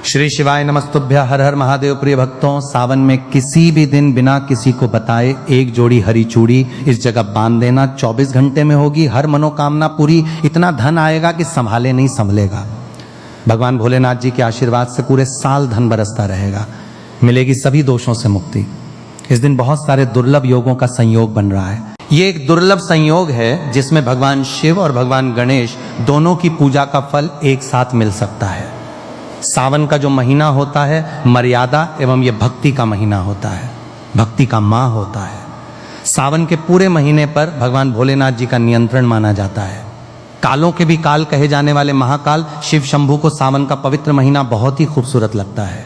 श्री शिवाय नमस्तुभ्य। हर हर महादेव। प्रिय भक्तों, सावन में किसी भी दिन बिना किसी को बताए एक जोड़ी हरी चूड़ी इस जगह बांध देना। 24 घंटे में होगी हर मनोकामना पूरी। इतना धन आएगा कि संभाले नहीं संभलेगा। भगवान भोलेनाथ जी के आशीर्वाद से पूरे साल धन बरसता रहेगा। मिलेगी सभी दोषों से मुक्ति। इस दिन बहुत सारे दुर्लभ योगों का संयोग बन रहा है। ये एक दुर्लभ संयोग है जिसमें भगवान शिव और भगवान गणेश दोनों की पूजा का फल एक साथ मिल सकता है। सावन का जो महीना होता है मर्यादा एवं ये भक्ति का महीना होता है, भक्ति का माह होता है। सावन के पूरे महीने पर भगवान भोलेनाथ जी का नियंत्रण माना जाता है। कालों के भी काल कहे जाने वाले महाकाल शिव शंभू को सावन का पवित्र महीना बहुत ही खूबसूरत लगता है।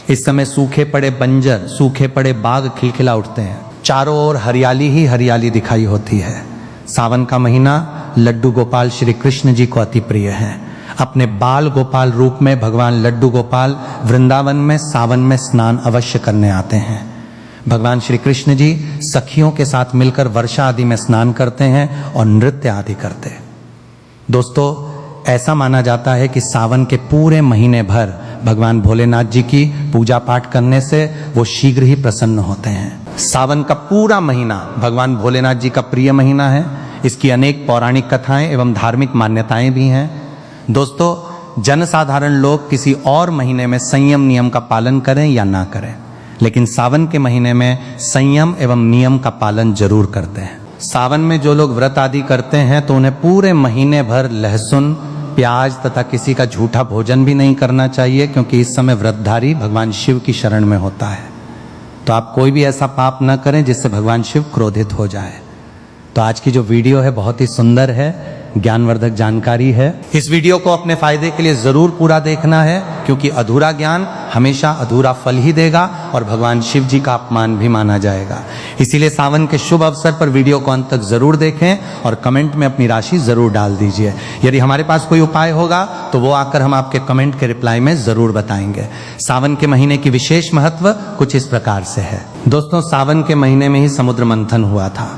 इस समय सूखे पड़े बंजर, सूखे पड़े बाग खिलखिला उठते हैं। चारों ओर हरियाली ही हरियाली दिखाई होती है। सावन का महीना लड्डू गोपाल श्री कृष्ण जी को अति प्रिय है। अपने बाल गोपाल रूप में भगवान लड्डू गोपाल वृंदावन में सावन में स्नान अवश्य करने आते हैं। भगवान श्री कृष्ण जी सखियों के साथ मिलकर वर्षा आदि में स्नान करते हैं और नृत्य आदि करते हैं। दोस्तों, ऐसा माना जाता है कि सावन के पूरे महीने भर भगवान भोलेनाथ जी की पूजा पाठ करने से वो शीघ्र ही प्रसन्न होते हैं। सावन का पूरा महीना भगवान भोलेनाथ जी का प्रिय महीना है। इसकी अनेक पौराणिक कथाएं एवं धार्मिक मान्यताएं भी हैं। दोस्तों, जनसाधारण लोग किसी और महीने में संयम नियम का पालन करें या ना करें, लेकिन सावन के महीने में संयम एवं नियम का पालन जरूर करते हैं। सावन में जो लोग व्रत आदि करते हैं तो उन्हें पूरे महीने भर लहसुन, प्याज तथा किसी का झूठा भोजन भी नहीं करना चाहिए, क्योंकि इस समय व्रतधारी भगवान शिव की शरण में होता है। तो आप कोई भी ऐसा पाप न करें जिससे भगवान शिव क्रोधित हो जाए। तो आज की जो वीडियो है बहुत ही सुंदर है, ज्ञानवर्धक जानकारी है। इस वीडियो को अपने फायदे के लिए जरूर पूरा देखना है, क्योंकि अधूरा ज्ञान हमेशा अधूरा फल ही देगा और भगवान शिव जी का अपमान भी माना जाएगा। इसीलिए सावन के शुभ अवसर पर वीडियो को अंत तक जरूर देखें और कमेंट में अपनी राशि जरूर डाल दीजिए। यदि हमारे पास कोई उपाय होगा तो वो आकर हम आपके कमेंट के रिप्लाई में जरूर बताएंगे। सावन के महीने की विशेष महत्व कुछ इस प्रकार से है। दोस्तों, सावन के महीने में ही समुद्र मंथन हुआ था।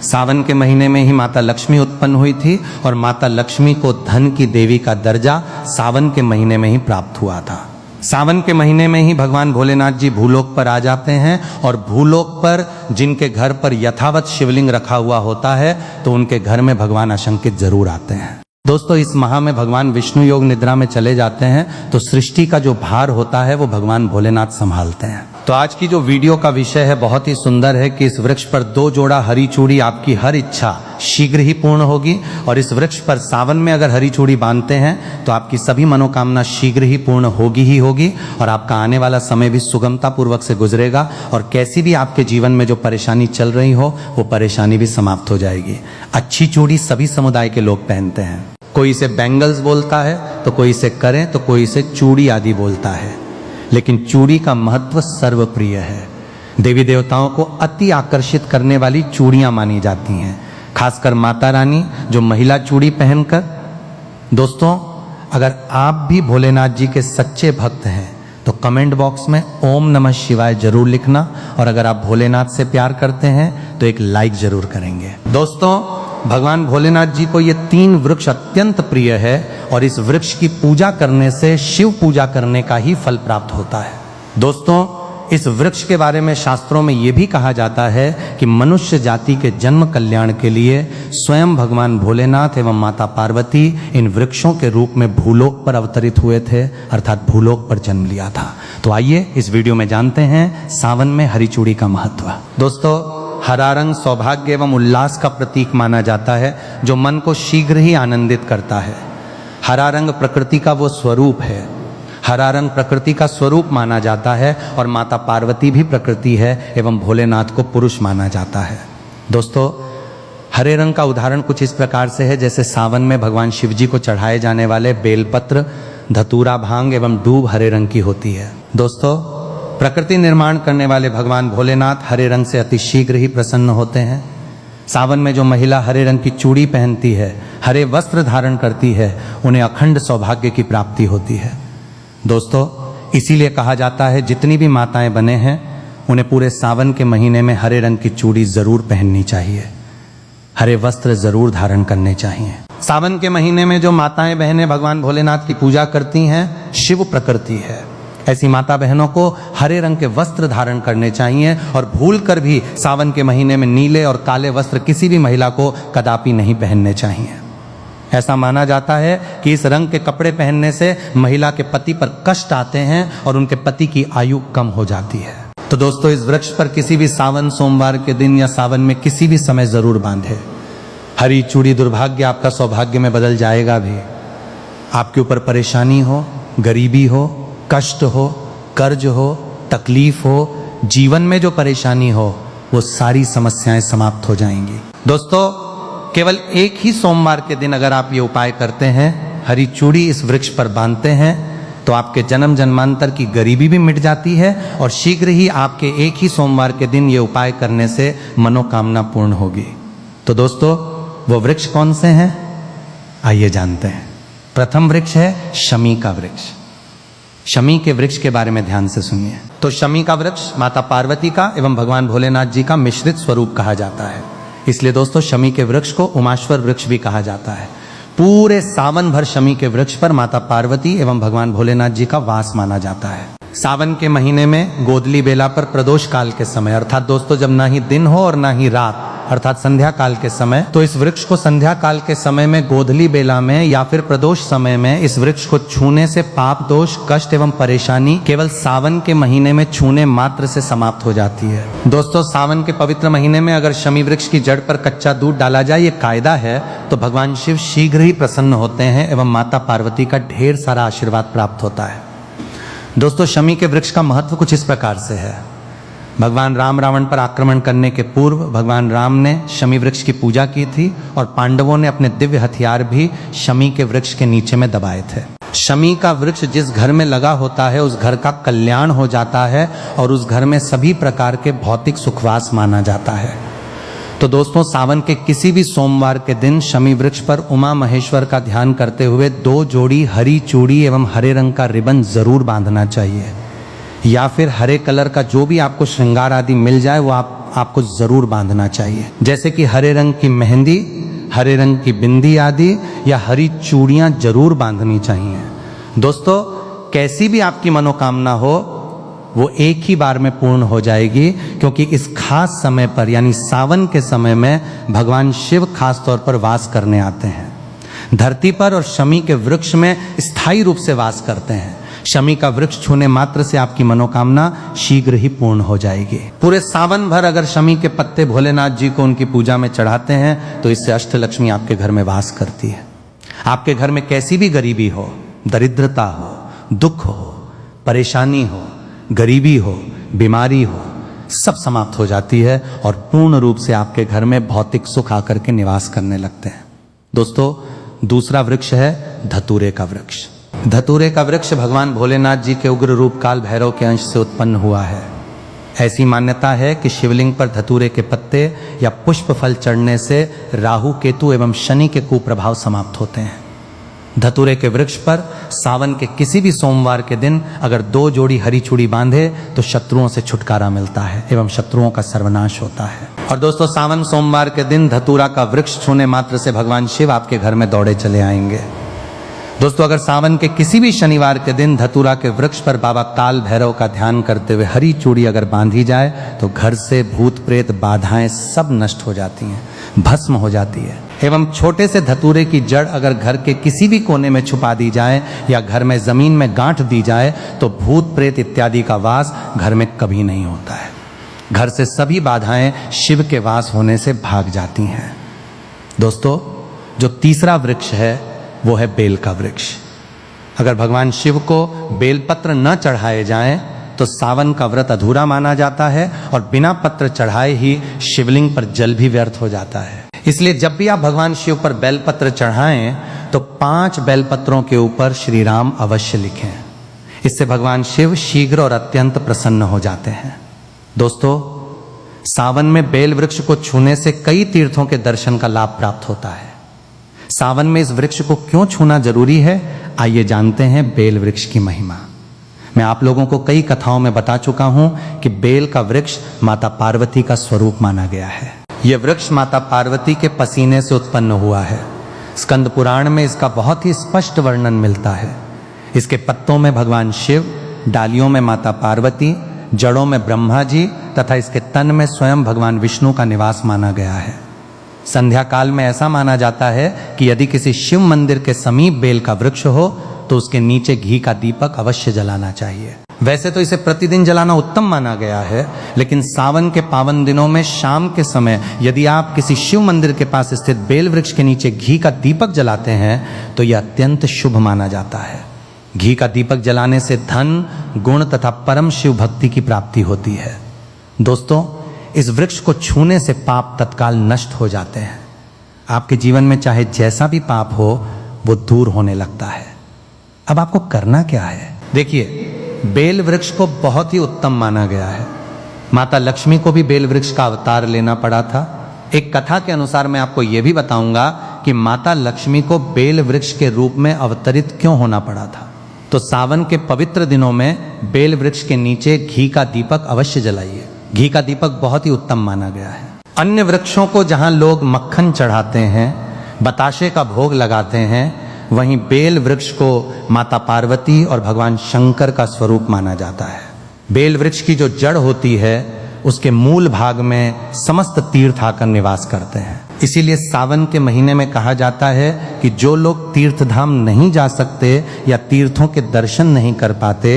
सावन के महीने में ही माता लक्ष्मी उत्पन्न हुई थी और माता लक्ष्मी को धन की देवी का दर्जा सावन के महीने में ही प्राप्त हुआ था। सावन के महीने में ही भगवान भोलेनाथ जी भूलोक पर आ जाते हैं और भूलोक पर जिनके घर पर यथावत शिवलिंग रखा हुआ होता है तो उनके घर में भगवान आशंकित जरूर आते हैं। दोस्तों, इस माह में भगवान विष्णु योग निद्रा में चले जाते हैं तो सृष्टि का जो भार होता है वो भगवान भोलेनाथ संभालते हैं। तो आज की जो वीडियो का विषय है बहुत ही सुंदर है कि इस वृक्ष पर 2 जोड़ा हरी चूड़ी आपकी हर इच्छा शीघ्र ही पूर्ण होगी। और इस वृक्ष पर सावन में अगर हरी चूड़ी बांधते हैं तो आपकी सभी मनोकामना शीघ्र ही पूर्ण होगी ही होगी और आपका आने वाला समय भी सुगमता पूर्वक से गुजरेगा और कैसी भी आपके जीवन में जो परेशानी चल रही हो वो परेशानी भी समाप्त हो जाएगी। अच्छी चूड़ी सभी समुदाय के लोग पहनते हैं। कोई इसे बैंगल्स बोलता है तो कोई इसे करें तो कोई इसे चूड़ी आदि बोलता है, लेकिन चूड़ी का महत्व सर्वप्रिय है। देवी देवताओं को अति आकर्षित करने वाली चूड़ियां मानी जाती हैं, खासकर माता रानी जो महिला चूड़ी पहनकर। दोस्तों, अगर आप भी भोलेनाथ जी के सच्चे भक्त हैं तो कमेंट बॉक्स में ओम नमः शिवाय जरूर लिखना और अगर आप भोलेनाथ से प्यार करते हैं तो एक लाइक जरूर करेंगे। दोस्तों, भगवान भोलेनाथ जी को ये 3 वृक्ष अत्यंत प्रिय है और इस वृक्ष की पूजा करने से शिव पूजा करने का ही फल प्राप्त होता है। दोस्तों, इस वृक्ष के बारे में शास्त्रों में ये भी कहा जाता है कि मनुष्य जाति के जन्म कल्याण के लिए स्वयं भगवान भोलेनाथ एवं माता पार्वती इन वृक्षों के रूप में भूलोक पर अवतरित हुए थे, अर्थात भूलोक पर जन्म लिया था। तो आइए इस वीडियो में जानते हैं सावन में हरी चूड़ी का महत्व। दोस्तों, हरा रंग सौभाग्य एवं उल्लास का प्रतीक माना जाता है जो मन को शीघ्र ही आनंदित करता है। हरा रंग प्रकृति का वो स्वरूप है। हरा रंग प्रकृति का स्वरूप माना जाता है और माता पार्वती भी प्रकृति है एवं भोलेनाथ को पुरुष माना जाता है। दोस्तों, हरे रंग का उदाहरण कुछ इस प्रकार से है जैसे सावन में भगवान शिव जी को चढ़ाए जाने वाले बेलपत्र, धतूरा, भांग एवं दूब हरे रंग की होती है। दोस्तों, प्रकृति निर्माण करने वाले भगवान भोलेनाथ हरे रंग से अति शीघ्र ही प्रसन्न होते हैं। सावन में जो महिला हरे रंग की चूड़ी पहनती है, हरे वस्त्र धारण करती है, उन्हें अखंड सौभाग्य की प्राप्ति होती है। दोस्तों, इसीलिए कहा जाता है जितनी भी माताएं बने हैं उन्हें पूरे सावन के महीने में हरे रंग की चूड़ी जरूर पहननी चाहिए, हरे वस्त्र जरूर धारण करने चाहिए। सावन के महीने में जो माताएं बहनें भगवान भोलेनाथ की पूजा करती हैं, शिव प्रकृति है। ऐसी माता बहनों को हरे रंग के वस्त्र धारण करने चाहिए और भूल कर भी सावन के महीने में नीले और काले वस्त्र किसी भी महिला को कदापि नहीं पहनने चाहिए। ऐसा माना जाता है कि इस रंग के कपड़े पहनने से महिला के पति पर कष्ट आते हैं और उनके पति की आयु कम हो जाती है। तो दोस्तों, इस वृक्ष पर किसी भी सावन सोमवार के दिन या सावन में किसी भी समय जरूर बांधे। हरी चूड़ी दुर्भाग्य आपका सौभाग्य में बदल जाएगा भी। आपके ऊपर परेशानी हो, गरीबी हो, कष्ट हो, कर्ज हो, तकलीफ हो, जीवन में जो परेशानी हो, वो सारी समस्याएं समाप्त हो जाएंगी। दोस्तों, केवल एक ही सोमवार के दिन अगर आप ये उपाय करते हैं, हरी चूड़ी इस वृक्ष पर बांधते हैं, तो आपके जन्म जन्मांतर की गरीबी भी मिट जाती है और शीघ्र ही आपके एक ही सोमवार के दिन ये उपाय करने से मनोकामना पूर्ण होगी। तो दोस्तों, वो वृक्ष कौन से हैं, आइए जानते हैं। प्रथम वृक्ष है शमी का वृक्ष। शमी के वृक्ष के बारे में ध्यान से सुनिए। तो शमी का वृक्ष माता पार्वती का एवं भगवान भोलेनाथ जी का मिश्रित स्वरूप कहा जाता है। इसलिए दोस्तों, शमी के वृक्ष को उमाश्वर वृक्ष भी कहा जाता है। पूरे सावन भर शमी के वृक्ष पर माता पार्वती एवं भगवान भोलेनाथ जी का वास माना जाता है। सावन के महीने में गोदली बेला पर प्रदोष काल के समय, अर्थात दोस्तों जब ना ही दिन हो और ना ही रात, अर्थात संध्या काल के समय, तो इस वृक्ष को संध्या काल के समय में गोधली बेला में या फिर प्रदोष समय में इस वृक्ष को छूने से पाप दोष, कष्ट एवं परेशानी केवल सावन के महीने में छूने मात्र से समाप्त हो जाती है। दोस्तों, सावन के पवित्र महीने में अगर शमी वृक्ष की जड़ पर कच्चा दूध डाला जाए, ये कायदा है, तो भगवान शिव शीघ्र ही प्रसन्न होते हैं एवं माता पार्वती का ढेर सारा आशीर्वाद प्राप्त होता है। दोस्तों, शमी के वृक्ष का महत्व कुछ इस प्रकार से है। भगवान राम रावण पर आक्रमण करने के पूर्व भगवान राम ने शमी वृक्ष की पूजा की थी और पांडवों ने अपने दिव्य हथियार भी शमी के वृक्ष के नीचे में दबाए थे। शमी का वृक्ष जिस घर में लगा होता है, उस घर का कल्याण हो जाता है और उस घर में सभी प्रकार के भौतिक सुखवास माना जाता है। तो दोस्तों, सावन के किसी भी सोमवार के दिन शमी वृक्ष पर उमा महेश्वर का ध्यान करते हुए 2 जोड़ी हरी चूड़ी एवं हरे रंग का रिबन जरूर बांधना चाहिए, या फिर हरे कलर का जो भी आपको श्रृंगार आदि मिल जाए वो आपको जरूर बांधना चाहिए, जैसे कि हरे रंग की मेहंदी, हरे रंग की बिंदी आदि, या हरी चूड़ियां जरूर बांधनी चाहिए। दोस्तों, कैसी भी आपकी मनोकामना हो वो एक ही बार में पूर्ण हो जाएगी, क्योंकि इस खास समय पर यानी सावन के समय में भगवान शिव खास तौर पर वास करने आते हैं धरती पर और शमी के वृक्ष में स्थायी रूप से वास करते हैं। शमी का वृक्ष छूने मात्र से आपकी मनोकामना शीघ्र ही पूर्ण हो जाएगी। पूरे सावन भर अगर शमी के पत्ते भोलेनाथ जी को उनकी पूजा में चढ़ाते हैं तो इससे अष्टलक्ष्मी आपके घर में वास करती है। आपके घर में कैसी भी गरीबी हो, दरिद्रता हो, दुख हो, परेशानी हो, गरीबी हो, बीमारी हो, सब समाप्त हो जाती है और पूर्ण रूप से आपके घर में भौतिक सुख आकर के निवास करने लगते हैं। दोस्तों, दूसरा वृक्ष है धतूरे का वृक्ष। धतूरे का वृक्ष भगवान भोलेनाथ जी के उग्र रूप काल भैरव के अंश से उत्पन्न हुआ है। ऐसी मान्यता है कि शिवलिंग पर धतूरे के पत्ते या पुष्प फल चढ़ने से राहु, केतु एवं शनि के कुप्रभाव समाप्त होते हैं। धतूरे के वृक्ष पर सावन के किसी भी सोमवार के दिन अगर 2 जोड़ी हरी चूड़ी बांधे तो शत्रुओं से छुटकारा मिलता है एवं शत्रुओं का सर्वनाश होता है। और दोस्तों, सावन सोमवार के दिन धतूरा का वृक्ष छूने मात्र से भगवान शिव आपके घर में दौड़े चले आएंगे। दोस्तों, अगर सावन के किसी भी शनिवार के दिन धतूरा के वृक्ष पर बाबा काल भैरव का ध्यान करते हुए हरी चूड़ी अगर बांधी जाए तो घर से भूत प्रेत बाधाएं सब नष्ट हो जाती हैं, भस्म हो जाती है। एवं छोटे से धतूरे की जड़ अगर घर के किसी भी कोने में छुपा दी जाए या घर में जमीन में गांठ दी जाए तो भूत प्रेत इत्यादि का वास घर में कभी नहीं होता है। घर से सभी बाधाएं शिव के वास होने से भाग जाती हैं। दोस्तों, जो तीसरा वृक्ष है वो है बेल का वृक्ष। अगर भगवान शिव को बेलपत्र न चढ़ाए जाएं तो सावन का व्रत अधूरा माना जाता है और बिना पत्र चढ़ाए ही शिवलिंग पर जल भी व्यर्थ हो जाता है। इसलिए जब भी आप भगवान शिव पर बेलपत्र चढ़ाएं तो 5 बेलपत्रों के ऊपर श्री राम अवश्य लिखें। इससे भगवान शिव शीघ्र और अत्यंत प्रसन्न हो जाते हैं। दोस्तों, सावन में बेल वृक्ष को छूने से कई तीर्थों के दर्शन का लाभ प्राप्त होता है। सावन में इस वृक्ष को क्यों छूना जरूरी है, आइए जानते हैं बेल वृक्ष की महिमा। मैं आप लोगों को कई कथाओं में बता चुका हूं कि बेल का वृक्ष माता पार्वती का स्वरूप माना गया है। यह वृक्ष माता पार्वती के पसीने से उत्पन्न हुआ है। स्कंद पुराण में इसका बहुत ही स्पष्ट वर्णन मिलता है। इसके पत्तों में भगवान शिव, डालियों में माता पार्वती, जड़ों में ब्रह्मा जी तथा इसके तन में स्वयं भगवान विष्णु का निवास माना गया है। संध्या काल में ऐसा माना जाता है कि यदि किसी शिव मंदिर के समीप बेल का वृक्ष हो तो उसके नीचे घी का दीपक अवश्य जलाना चाहिए। वैसे तो इसे प्रतिदिन जलाना उत्तम माना गया है, लेकिन सावन के पावन दिनों में शाम के समय यदि आप किसी शिव मंदिर के पास स्थित बेल वृक्ष के नीचे घी का दीपक जलाते हैं तो यह अत्यंत शुभ माना जाता है। घी का दीपक जलाने से धन, गुण तथा परम शिव भक्ति की प्राप्ति होती है। दोस्तों, इस वृक्ष को छूने से पाप तत्काल नष्ट हो जाते हैं। आपके जीवन में चाहे जैसा भी पाप हो वो दूर होने लगता है। अब आपको करना क्या है? देखिए, बेल वृक्ष को बहुत ही उत्तम माना गया है। माता लक्ष्मी को भी बेल वृक्ष का अवतार लेना पड़ा था। एक कथा के अनुसार मैं आपको यह भी बताऊंगा कि माता लक्ष्मी को बेल वृक्ष के रूप में अवतरित क्यों होना पड़ा था। तो सावन के पवित्र दिनों में बेल वृक्ष के नीचे घी का दीपक अवश्य जलाइए। घी का दीपक बहुत ही उत्तम माना गया है। अन्य वृक्षों को जहां लोग मक्खन चढ़ाते हैं, बताशे का भोग लगाते हैं, वहीं बेल वृक्ष को माता पार्वती और भगवान शंकर का स्वरूप माना जाता है। बेल वृक्ष की जो जड़ होती है उसके मूल भाग में समस्त तीर्थ आकर निवास करते हैं। इसीलिए सावन के महीने में कहा जाता है कि जो लोग तीर्थधाम नहीं जा सकते या तीर्थों के दर्शन नहीं कर पाते,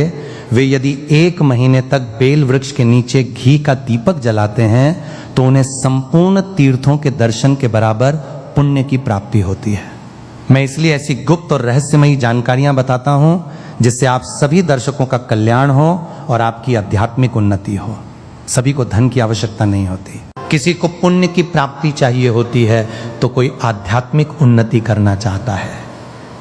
वे यदि 1 महीने तक बेल वृक्ष के नीचे घी का दीपक जलाते हैं तो उन्हें संपूर्ण तीर्थों के दर्शन के बराबर पुण्य की प्राप्ति होती है। मैं इसलिए ऐसी गुप्त और रहस्यमयी जानकारियां बताता हूं जिससे आप सभी दर्शकों का कल्याण हो और आपकी आध्यात्मिक उन्नति हो। सभी को धन की आवश्यकता नहीं होती। किसी को पुण्य की प्राप्ति चाहिए होती है तो कोई आध्यात्मिक उन्नति करना चाहता है।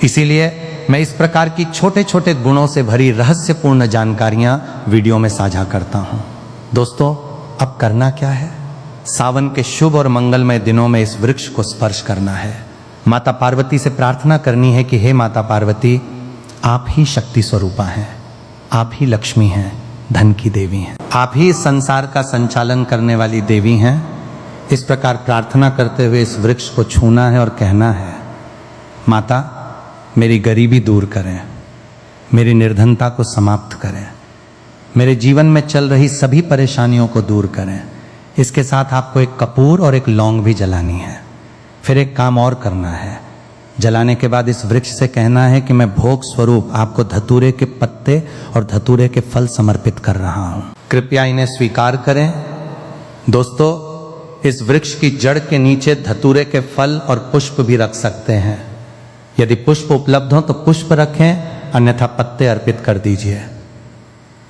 इसीलिए मैं इस प्रकार की छोटे छोटे गुणों से भरी रहस्यपूर्ण जानकारियां वीडियो में साझा करता हूं। दोस्तों, अब करना क्या है? सावन के शुभ और मंगलमय दिनों में इस वृक्ष को स्पर्श करना है। माता पार्वती से प्रार्थना करनी है कि हे माता पार्वती, आप ही शक्ति स्वरूपा हैं, आप ही लक्ष्मी हैं, धन की देवी हैं, आप ही इस संसार का संचालन करने वाली देवी हैं। इस प्रकार प्रार्थना करते हुए इस वृक्ष को छूना है और कहना है, माता मेरी गरीबी दूर करें, मेरी निर्धनता को समाप्त करें, मेरे जीवन में चल रही सभी परेशानियों को दूर करें। इसके साथ आपको एक कपूर और एक लौंग भी जलानी है। फिर एक काम और करना है। जलाने के बाद इस वृक्ष से कहना है कि मैं भोग स्वरूप आपको धतूरे के पत्ते और धतूरे के फल समर्पित कर रहा हूं, कृपया इन्हें स्वीकार करें। दोस्तों, इस वृक्ष की जड़ के नीचे धतूरे के फल और पुष्प भी रख सकते हैं। यदि पुष्प उपलब्ध हो तो पुष्प रखें, अन्यथा पत्ते अर्पित कर दीजिए।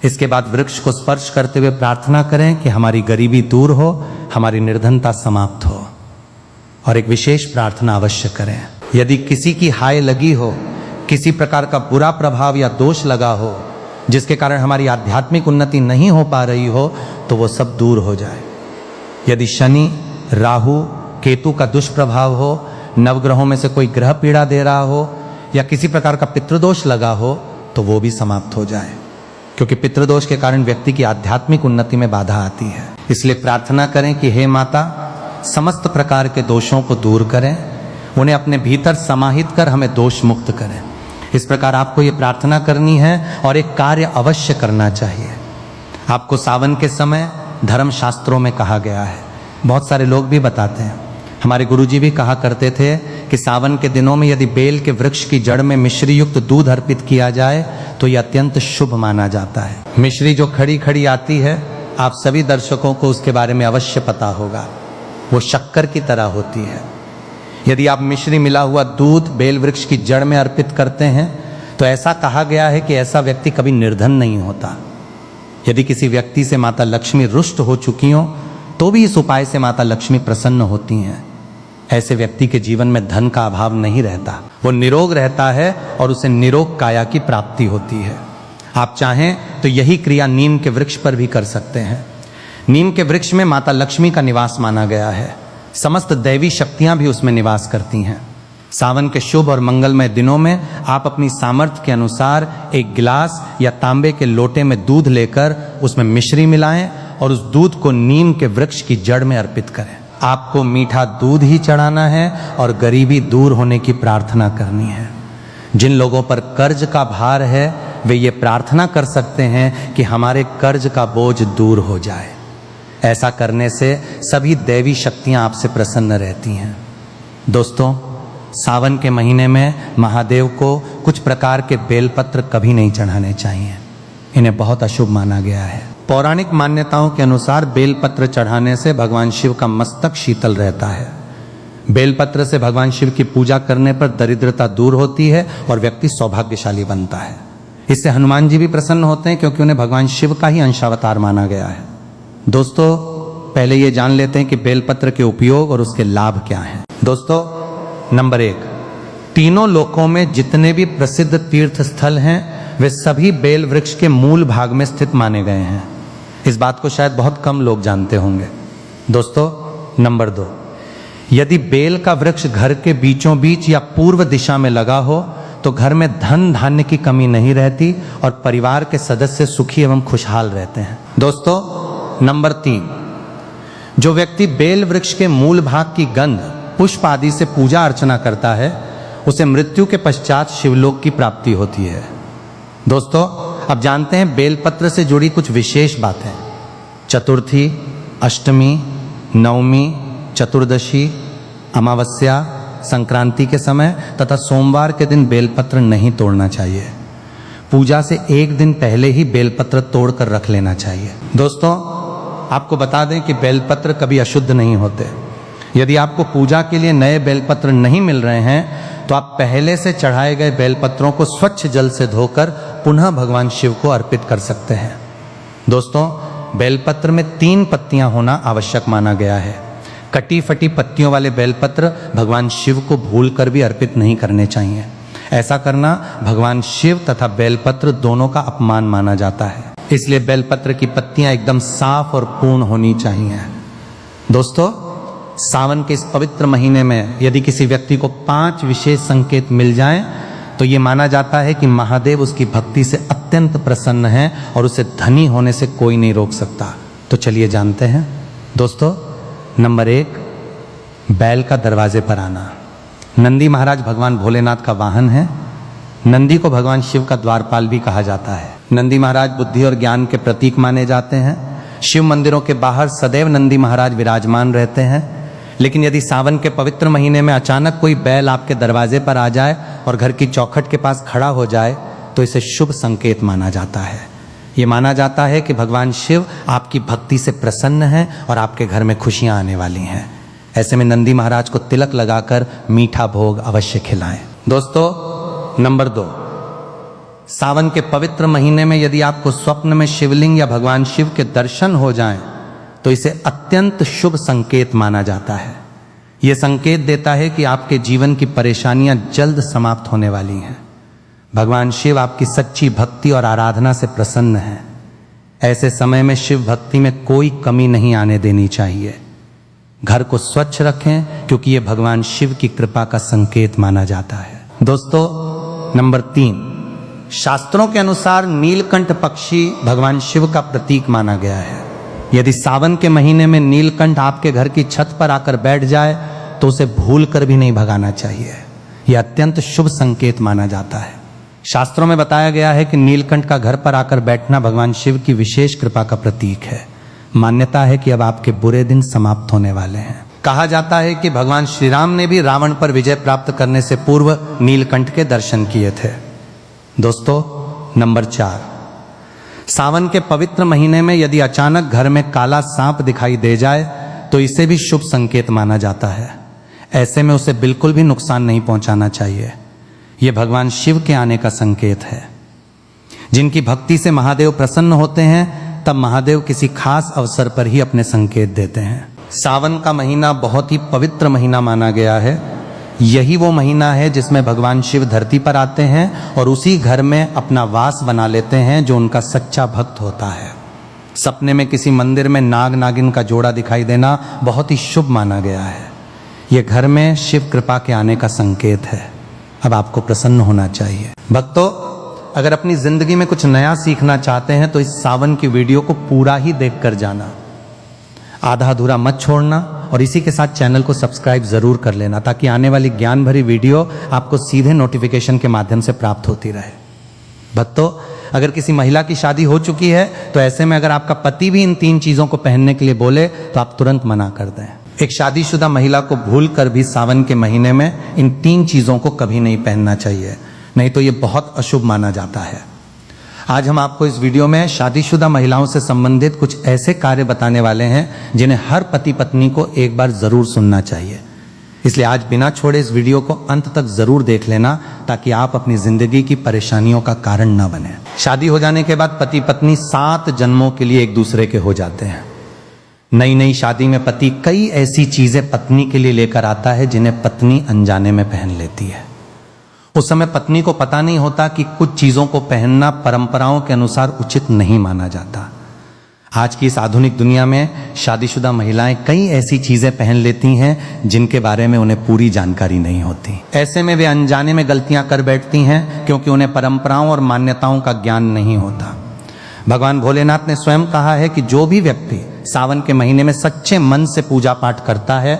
इसके बाद वृक्ष को स्पर्श करते हुए प्रार्थना करें कि हमारी गरीबी दूर हो, हमारी निर्धनता समाप्त हो। और एक विशेष प्रार्थना अवश्य करें। यदि किसी की हाय लगी हो, किसी प्रकार का बुरा प्रभाव या दोष लगा हो जिसके कारण हमारी आध्यात्मिक उन्नति नहीं हो पा रही हो, तो वो सब दूर हो जाए। यदि शनि, राहु, केतु का दुष्प्रभाव हो, नवग्रहों में से कोई ग्रह पीड़ा दे रहा हो या किसी प्रकार का पितृदोष लगा हो तो वो भी समाप्त हो जाए, क्योंकि पितृदोष के कारण व्यक्ति की आध्यात्मिक उन्नति में बाधा आती है। इसलिए प्रार्थना करें कि हे माता, समस्त प्रकार के दोषों को दूर करें, उन्हें अपने भीतर समाहित कर हमें दोष मुक्त करें। इस प्रकार आपको ये प्रार्थना करनी है और एक कार्य अवश्य करना चाहिए। आपको सावन के समय धर्म शास्त्रों में कहा गया है, बहुत सारे लोग भी बताते हैं, हमारे गुरुजी भी कहा करते थे कि सावन के दिनों में यदि बेल के वृक्ष की जड़ में मिश्री युक्त दूध अर्पित किया जाए तो यह अत्यंत शुभ माना जाता है। मिश्री जो खड़ी खड़ी आती है, आप सभी दर्शकों को उसके बारे में अवश्य पता होगा, वो शक्कर की तरह होती है। यदि आप मिश्री मिला हुआ दूध बेल वृक्ष की जड़ में अर्पित करते हैं तो ऐसा कहा गया है कि ऐसा व्यक्ति कभी निर्धन नहीं होता। यदि किसी व्यक्ति से माता लक्ष्मी रुष्ट हो चुकी हो तो भी इस उपाय से माता लक्ष्मी प्रसन्न होती हैं। ऐसे व्यक्ति के जीवन में धन का अभाव नहीं रहता, वो निरोग रहता है और उसे निरोग काया की प्राप्ति होती है। आप चाहें तो यही क्रिया नीम के वृक्ष पर भी कर सकते हैं। नीम के वृक्ष में माता लक्ष्मी का निवास माना गया है, समस्त दैवी शक्तियां भी उसमें निवास करती हैं। सावन के शुभ और मंगलमय दिनों में आप अपनी सामर्थ्य के अनुसार एक गिलास या तांबे के लोटे में दूध लेकर उसमें मिश्री मिलाएं और उस दूध को नीम के वृक्ष की जड़ में अर्पित करें। आपको मीठा दूध ही चढ़ाना है और गरीबी दूर होने की प्रार्थना करनी है। जिन लोगों पर कर्ज का भार है, वे ये प्रार्थना कर सकते हैं कि हमारे कर्ज का बोझ दूर हो जाए। ऐसा करने से सभी दैवी शक्तियां आपसे प्रसन्न रहती हैं। दोस्तों, सावन के महीने में महादेव को कुछ प्रकार के बेलपत्र कभी नहीं चढ़ाने चाहिए, इन्हें बहुत अशुभ माना गया है। पौराणिक मान्यताओं के अनुसार बेलपत्र चढ़ाने से भगवान शिव का मस्तक शीतल रहता है। बेलपत्र से भगवान शिव की पूजा करने पर दरिद्रता दूर होती है और व्यक्ति सौभाग्यशाली बनता है। इससे हनुमान जी भी प्रसन्न होते हैं क्योंकि उन्हें भगवान शिव का ही अंशावतार माना गया है। दोस्तों, पहले ये जान लेते हैं कि बेलपत्र के उपयोग और उसके लाभ क्या हैं। दोस्तों, नंबर 1, तीनों लोकों में जितने भी प्रसिद्ध तीर्थ स्थल हैं वे सभी बेल वृक्ष के मूल भाग में स्थित माने गए हैं। इस बात को शायद बहुत कम लोग जानते होंगे। दोस्तों, नंबर 2, यदि बेल का वृक्ष घर के बीचों बीच या पूर्व दिशा में लगा हो तो घर में धन धान्य की कमी नहीं रहती और परिवार के सदस्य सुखी एवं खुशहाल रहते हैं। दोस्तों, नंबर 3, जो व्यक्ति बेल वृक्ष के मूल भाग की गंध, पुष्प आदि से पूजा अर्चना करता है उसे मृत्यु के पश्चात शिवलोक की प्राप्ति होती है। दोस्तों, अब जानते हैं बेलपत्र से जुड़ी कुछ विशेष बातें। चतुर्थी, अष्टमी, नवमी, चतुर्दशी, अमावस्या, संक्रांति के समय तथा सोमवार के दिन बेलपत्र नहीं तोड़ना चाहिए। पूजा से एक दिन पहले ही बेलपत्र तोड़कर रख लेना चाहिए। दोस्तों, आपको बता दें कि बेलपत्र कभी अशुद्ध नहीं होते। यदि आपको पूजा के लिए नए बेलपत्र नहीं मिल रहे हैं तो आप पहले से चढ़ाए गए बेलपत्रों को स्वच्छ जल से धोकर पुनः भगवान शिव को अर्पित कर सकते हैं। दोस्तों, बेलपत्र में 3 पत्तियां होना आवश्यक माना गया है। कटी फटी पत्तियों वाले बेलपत्र भगवान शिव को भूलकर भी अर्पित नहीं करने चाहिए। ऐसा करना भगवान शिव तथा बेलपत्र दोनों का अपमान माना जाता है। इसलिए बेलपत्र की पत्तियां एकदम साफ और पूर्ण होनी चाहिए। दोस्तों, सावन के इस पवित्र महीने में यदि किसी व्यक्ति को 5 विशेष संकेत मिल जाएं तो ये माना जाता है कि महादेव उसकी भक्ति से अत्यंत प्रसन्न हैं और उसे धनी होने से कोई नहीं रोक सकता। तो चलिए जानते हैं। दोस्तों, नंबर 1, बैल का दरवाजे पर आना। नंदी महाराज भगवान भोलेनाथ का वाहन है। नंदी को भगवान शिव का द्वारपाल भी कहा जाता है। नंदी महाराज बुद्धि और ज्ञान के प्रतीक माने जाते हैं। शिव मंदिरों के बाहर सदैव नंदी महाराज विराजमान रहते हैं। लेकिन यदि सावन के पवित्र महीने में अचानक कोई बैल आपके दरवाजे पर आ जाए और घर की चौखट के पास खड़ा हो जाए तो इसे शुभ संकेत माना जाता है। ये माना जाता है कि भगवान शिव आपकी भक्ति से प्रसन्न हैं और आपके घर में खुशियां आने वाली हैं। ऐसे में नंदी महाराज को तिलक लगाकर मीठा भोग अवश्य खिलाएं। दोस्तों, नंबर 2, सावन के पवित्र महीने में यदि आपको स्वप्न में शिवलिंग या भगवान शिव के दर्शन हो जाएं तो इसे अत्यंत शुभ संकेत माना जाता है। यह संकेत देता है कि आपके जीवन की परेशानियां जल्द समाप्त होने वाली हैं। भगवान शिव आपकी सच्ची भक्ति और आराधना से प्रसन्न हैं। ऐसे समय में शिव भक्ति में कोई कमी नहीं आने देनी चाहिए। घर को स्वच्छ रखें क्योंकि यह भगवान शिव की कृपा का संकेत माना जाता है। दोस्तों, नंबर 3, शास्त्रों के अनुसार नीलकंठ पक्षी भगवान शिव का प्रतीक माना गया है। यदि सावन के महीने में नीलकंठ आपके घर की छत पर आकर बैठ जाए तो उसे भूल कर भी नहीं भगाना चाहिए। यह अत्यंत शुभ संकेत माना जाता है। शास्त्रों में बताया गया है कि नीलकंठ का घर पर आकर बैठना भगवान शिव की विशेष कृपा का प्रतीक है। मान्यता है कि अब आपके बुरे दिन समाप्त होने वाले हैं। कहा जाता है कि भगवान श्री राम ने भी रावण पर विजय प्राप्त करने से पूर्व नीलकंठ के दर्शन किए थे। दोस्तों, नंबर 4, सावन के पवित्र महीने में यदि अचानक घर में काला सांप दिखाई दे जाए तो इसे भी शुभ संकेत माना जाता है। ऐसे में उसे बिल्कुल भी नुकसान नहीं पहुंचाना चाहिए। यह भगवान शिव के आने का संकेत है। जिनकी भक्ति से महादेव प्रसन्न होते हैं तब महादेव किसी खास अवसर पर ही अपने संकेत देते हैं। सावन का महीना बहुत ही पवित्र महीना माना गया है। यही वो महीना है जिसमें भगवान शिव धरती पर आते हैं और उसी घर में अपना वास बना लेते हैं जो उनका सच्चा भक्त होता है। सपने में किसी मंदिर में नाग नागिन का जोड़ा दिखाई देना बहुत ही शुभ माना गया है। यह घर में शिव कृपा के आने का संकेत है। अब आपको प्रसन्न होना चाहिए। भक्तों, अगर अपनी जिंदगी में कुछ नया सीखना चाहते हैं तो इस सावन की वीडियो को पूरा ही देखकर जाना, आधा अधूरा मत छोड़ना और इसी के साथ चैनल को सब्सक्राइब जरूर कर लेना ताकि आने वाली ज्ञान भरी वीडियो आपको सीधे नोटिफिकेशन के माध्यम से प्राप्त होती रहे। भक्तों, अगर किसी महिला की शादी हो चुकी है तो ऐसे में अगर आपका पति भी इन 3 चीजों को पहनने के लिए बोले तो आप तुरंत मना कर दें। एक शादीशुदा महिला को भूल कर भी सावन के महीने में इन 3 चीजों को कभी नहीं पहनना चाहिए, नहीं तो ये बहुत अशुभ माना जाता है। आज हम आपको इस वीडियो में शादीशुदा महिलाओं से संबंधित कुछ ऐसे कार्य बताने वाले हैं जिन्हें हर पति पत्नी को एक बार जरूर सुनना चाहिए। इसलिए आज बिना छोड़े इस वीडियो को अंत तक जरूर देख लेना ताकि आप अपनी जिंदगी की परेशानियों का कारण न बने। शादी हो जाने के बाद पति पत्नी 7 जन्मों के लिए एक दूसरे के हो जाते हैं। नई नई शादी में पति कई ऐसी चीजें पत्नी के लिए लेकर आता है जिन्हें पत्नी अनजाने में पहन लेती है। उस समय पत्नी को पता नहीं होता कि कुछ चीजों को पहनना परंपराओं के अनुसार उचित नहीं माना जाता। आज की इस आधुनिक दुनिया में शादीशुदा महिलाएं कई ऐसी चीजें पहन लेती हैं जिनके बारे में उन्हें पूरी जानकारी नहीं होती। ऐसे में वे अनजाने में गलतियां कर बैठती हैं क्योंकि उन्हें परंपराओं और मान्यताओं का ज्ञान नहीं होता। भगवान भोलेनाथ ने स्वयं कहा है कि जो भी व्यक्ति सावन के महीने में सच्चे मन से पूजा पाठ करता है,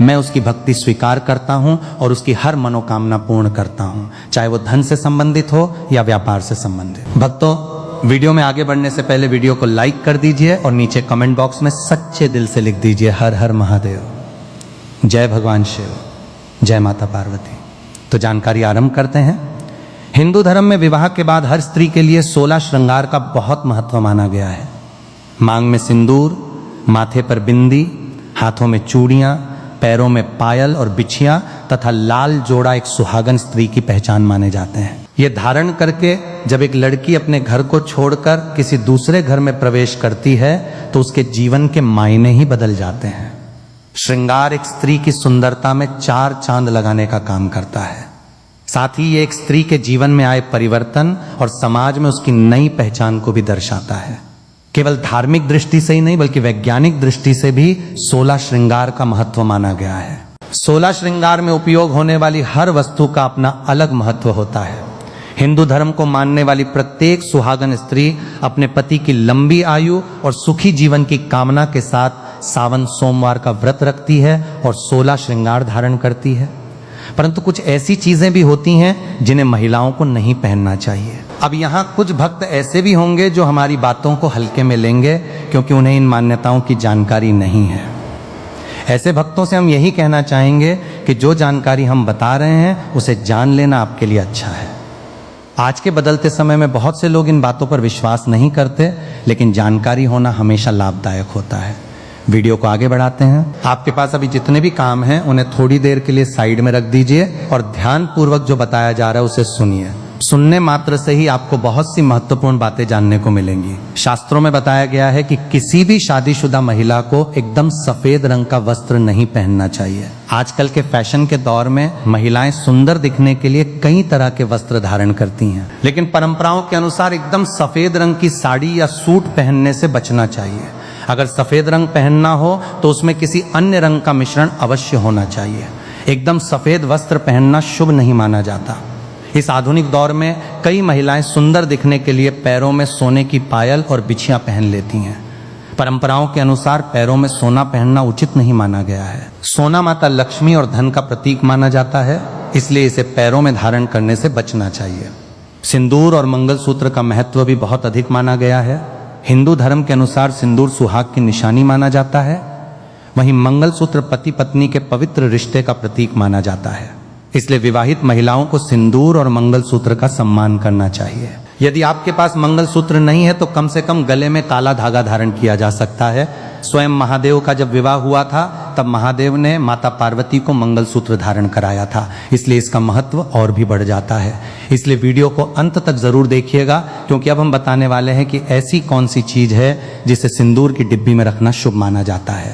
मैं उसकी भक्ति स्वीकार करता हूं और उसकी हर मनोकामना पूर्ण करता हूं, चाहे वो धन से संबंधित हो या व्यापार से संबंधित। भक्तों, वीडियो में आगे बढ़ने से पहले वीडियो को लाइक कर दीजिए और नीचे कमेंट बॉक्स में सच्चे दिल से लिख दीजिए हर हर महादेव, जय भगवान शिव, जय माता पार्वती। तो जानकारी आरंभ करते हैं। हिंदू धर्म में विवाह के बाद हर स्त्री के लिए 16 श्रृंगार का बहुत महत्व माना गया है। मांग में सिंदूर, माथे पर बिंदी, हाथों में चूड़ियां, पैरों में पायल और बिछिया तथा लाल जोड़ा एक सुहागन स्त्री की पहचान माने जाते हैं। ये धारण करके जब एक लड़की अपने घर को छोड़कर किसी दूसरे घर में प्रवेश करती है तो उसके जीवन के मायने ही बदल जाते हैं। श्रृंगार एक स्त्री की सुंदरता में 4 चांद लगाने का काम करता है। साथ ही ये एक स्त्री के जीवन में आए परिवर्तन और समाज में उसकी नई पहचान को भी दर्शाता है। केवल धार्मिक दृष्टि से ही नहीं बल्कि वैज्ञानिक दृष्टि से भी 16 श्रृंगार का महत्व माना गया है। 16 श्रृंगार में उपयोग होने वाली हर वस्तु का अपना अलग महत्व होता है। हिंदू धर्म को मानने वाली प्रत्येक सुहागन स्त्री अपने पति की लंबी आयु और सुखी जीवन की कामना के साथ सावन सोमवार का व्रत रखती है और 16 श्रृंगार धारण करती है। परंतु कुछ ऐसी चीजें भी होती हैं जिन्हें महिलाओं को नहीं पहनना चाहिए। अब यहाँ कुछ भक्त ऐसे भी होंगे जो हमारी बातों को हल्के में लेंगे क्योंकि उन्हें इन मान्यताओं की जानकारी नहीं है। ऐसे भक्तों से हम यही कहना चाहेंगे कि जो जानकारी हम बता रहे हैं उसे जान लेना आपके लिए अच्छा है। आज के बदलते समय में बहुत से लोग इन बातों पर विश्वास नहीं करते, लेकिन जानकारी होना हमेशा लाभदायक होता है। वीडियो को आगे बढ़ाते हैं। आपके पास अभी जितने भी काम हैं उन्हें थोड़ी देर के लिए साइड में रख दीजिए और ध्यान पूर्वक जो बताया जा रहा है उसे सुनिए। सुनने मात्र से ही आपको बहुत सी महत्वपूर्ण बातें जानने को मिलेंगी। शास्त्रों में बताया गया है कि किसी भी शादीशुदा महिला को एकदम सफेद रंग का वस्त्र नहीं पहनना चाहिए। आजकल के फैशन के दौर में महिलाएं सुंदर दिखने के लिए कई तरह के वस्त्र धारण करती हैं, लेकिन परंपराओं के अनुसार एकदम सफेद रंग की साड़ी या सूट पहनने से बचना चाहिए। अगर सफेद रंग पहनना हो तो उसमें किसी अन्य रंग का मिश्रण अवश्य होना चाहिए। एकदम सफेद वस्त्र पहनना शुभ नहीं माना जाता। इस आधुनिक दौर में कई महिलाएं सुंदर दिखने के लिए पैरों में सोने की पायल और बिछियां पहन लेती हैं। परंपराओं के अनुसार पैरों में सोना पहनना उचित नहीं माना गया है। सोना माता लक्ष्मी और धन का प्रतीक माना जाता है, इसलिए इसे पैरों में धारण करने से बचना चाहिए। सिंदूर और मंगलसूत्र का महत्व भी बहुत अधिक माना गया है। हिंदू धर्म के अनुसार सिंदूर सुहाग की निशानी माना जाता है, वहीं मंगलसूत्र पति पत्नी के पवित्र रिश्ते का प्रतीक माना जाता है। इसलिए विवाहित महिलाओं को सिंदूर और मंगलसूत्र का सम्मान करना चाहिए। यदि आपके पास मंगलसूत्र नहीं है तो कम से कम गले में काला धागा धारण किया जा सकता है। स्वयं महादेव का जब विवाह हुआ था तब महादेव ने माता पार्वती को मंगलसूत्र धारण कराया था, इसलिए इसका महत्व और भी बढ़ जाता है। इसलिए वीडियो को अंत तक जरूर देखिएगा, क्योंकि अब हम बताने वाले हैं कि ऐसी कौन सी चीज है जिसे सिंदूर की डिब्बी में रखना शुभ माना जाता है।